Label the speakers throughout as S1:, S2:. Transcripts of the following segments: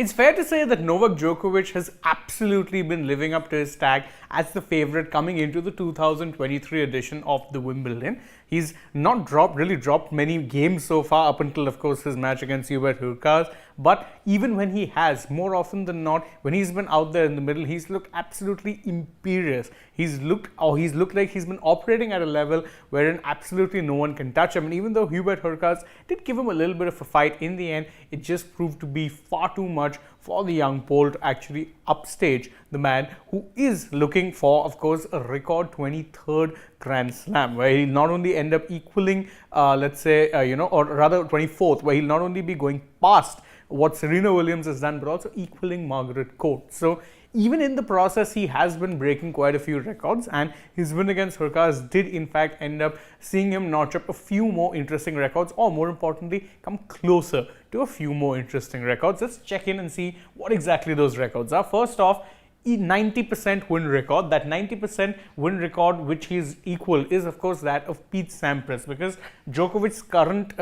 S1: It's fair to say that Novak Djokovic has absolutely been living up to his tag as the favourite coming into the 2023 edition of the Wimbledon. He's not really dropped many games so far, up until, of course, his match against Hubert Hurkacz. But even when he has, more often than not, when he's been out there in the middle, he's looked absolutely imperious. He's looked like he's been operating at a level wherein absolutely no one can touch him. And even though Hubert Hurkacz did give him a little bit of a fight, in the end, it just proved to be far too much for the young Pole to actually upstage the man who is looking for, of course, a record 23rd Grand Slam, where he'll not only end up equaling, or rather 24th, where he'll not only be going past what Serena Williams has done, but also equaling Margaret Court. So even in the process, he has been breaking quite a few records, and his win against Hurkacz did in fact end up seeing him notch up a few more interesting records, or more importantly, come closer to a few more interesting records. Let's check in and see what exactly those records are. First off, 90% win record. That 90% win record which he's equal is, of course, that of Pete Sampras, because Djokovic's current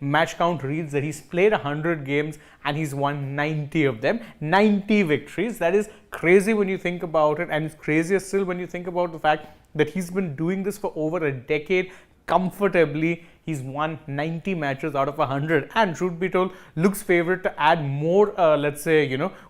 S1: match count reads that he's played 100 games and he's won 90 of them. 90 victories. That is crazy when you think about it, and it's crazier still when you think about the fact that he's been doing this for over a decade comfortably. He's won 90 matches out of 100, and truth be told, looks favourite to add more,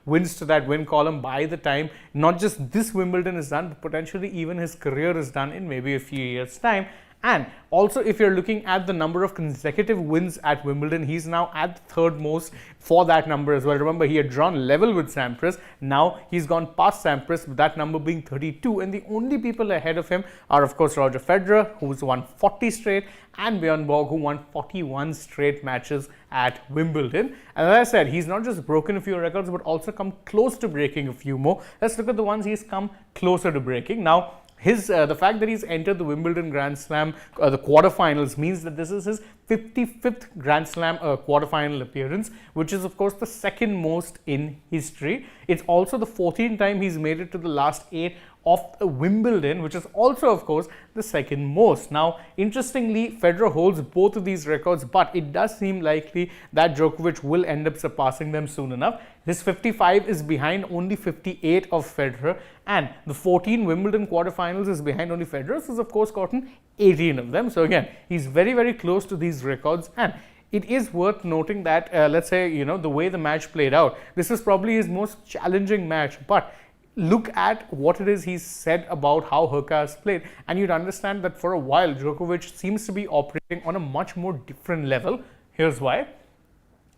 S1: wins to that win column by the time not just this Wimbledon is done, but potentially even his career is done in maybe a few years' time. And also, if you're looking at the number of consecutive wins at Wimbledon, he's now at the third most for that number as well. Remember, he had drawn level with Sampras. Now he's gone past Sampras, with that number being 32. And the only people ahead of him are, of course, Roger Federer, who's won 40 straight, and Bjorn Borg, who won 41 straight matches at Wimbledon. And as I said, he's not just broken a few records, but also come close to breaking a few more. Let's look at the ones he's come closer to breaking. Now, the fact that he's entered the Wimbledon Grand Slam, the quarterfinals, means that this is his 55th Grand Slam quarterfinal appearance, which is, of course, the second most in history. It's also the 14th time he's made it to the last 8 of Wimbledon, which is also, of course, the second most. Now, interestingly, Federer holds both of these records, but it does seem likely that Djokovic will end up surpassing them soon enough. His 55 is behind only 58 of Federer, and the 14 Wimbledon quarterfinals is behind only Federer, who's, of course, gotten 18 of them. So again, he's very, very close to these records. And it is worth noting that, the way the match played out, this is probably his most challenging match, but look at what it is he's said about how Hurkacz played, and you'd understand that for a while Djokovic seems to be operating on a much more different level. Here's why.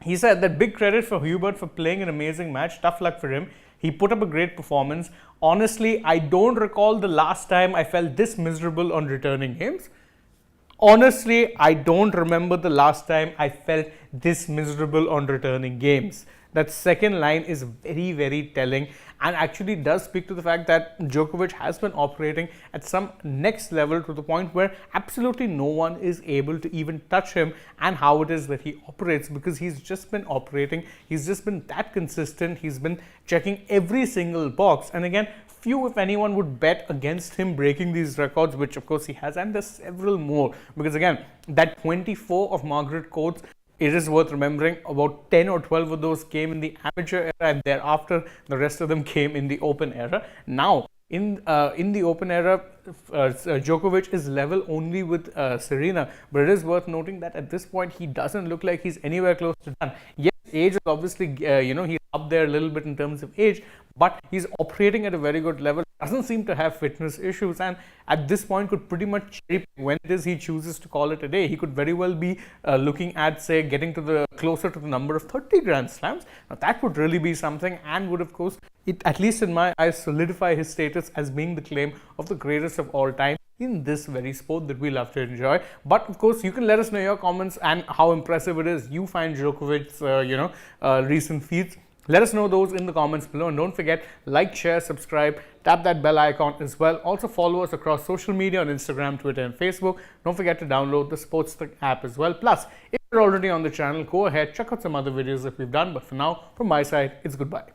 S1: He said that big credit for Hubert for playing an amazing match. Tough luck for him. He put up a great performance. Honestly, I don't recall the last time I felt this miserable on returning games. Honestly, I don't remember the last time I felt this miserable on returning games. That second line is very, very telling, and actually does speak to the fact that Djokovic has been operating at some next level, to the point where absolutely no one is able to even touch him and how it is that he operates, because he's just been operating. He's just been that consistent. He's been checking every single box. And again, few, if anyone, would bet against him breaking these records, which of course he has, and there's several more, because again, that 24 of Margaret Court's, it is worth remembering, about 10 or 12 of those came in the amateur era, and thereafter the rest of them came in the open era. Now, in the open era, Djokovic is level only with Serena, but it is worth noting that at this point he doesn't look like he's anywhere close to done. Yes, age is obviously, he's up there a little bit in terms of age, but he's operating at a very good level, doesn't seem to have fitness issues, and at this point could pretty much cherry pick when it is he chooses to call it a day. He could very well be looking at, say, getting to closer to the number of 30 Grand Slams. Now that would really be something, and would, of course, at least in my eyes, solidify his status as being the claim of the greatest of all time in this very sport that we love to enjoy. But of course, you can let us know your comments and how impressive it is you find Djokovic's recent feats. Let us know those in the comments below, and don't forget, like, share, subscribe, tap that bell icon as well. Also follow us across social media on Instagram, Twitter and Facebook. Don't forget to download the AajTak app as well. Plus, if you're already on the channel, go ahead, check out some other videos that we've done. But for now, from my side, it's goodbye.